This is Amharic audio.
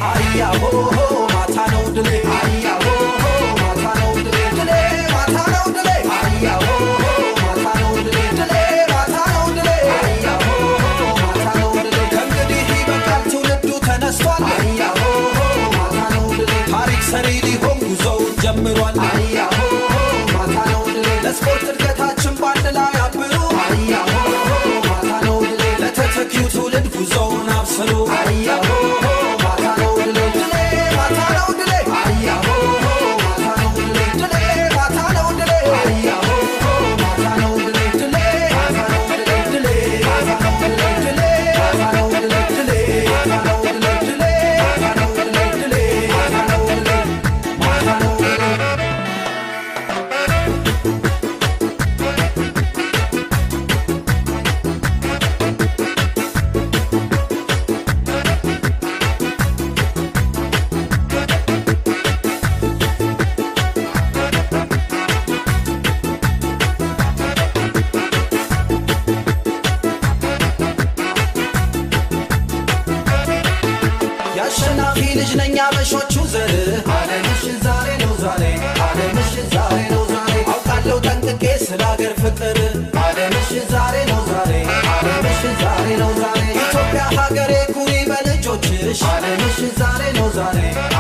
Aya ho ho mata no dele aya ho ho mata no dele dele mata no dele aya ho ho mata no dele dele mata no dele aya ho ho mata no dele ከእንግዲህ ይበቃል ትውልዱ ተነስቷል aya ho ho mata no dele ታሪክ ሰሪ ሊሆን ጉዞው ጀምሯል aya ho ho mata no dele ለስፖርት እድገታችን ባንድ ላይ አብሩ aya ho ho mata no dele ለተተኪው ትውልድ ጉዞውን አብስሩ aya ho ho ያሸናፊ ልጅ ነኝ አበሾቹ ዘር ዓለምሽ ዛሬ ነው ዛሬ ዓለምሽ ዛሬ ነው ዛሬ አውቃለሁ ጠንቅቄ ስለ አገር ፍቅር ዓለምሽ ዛሬ ነው ዛሬ ዓለምሽ ዛሬ ነው ዛሬ ኢትዮጵያ ሀገሬ ኩሪ በልጆችሽ ዓለምሽ ዛሬ ነው ዛሬ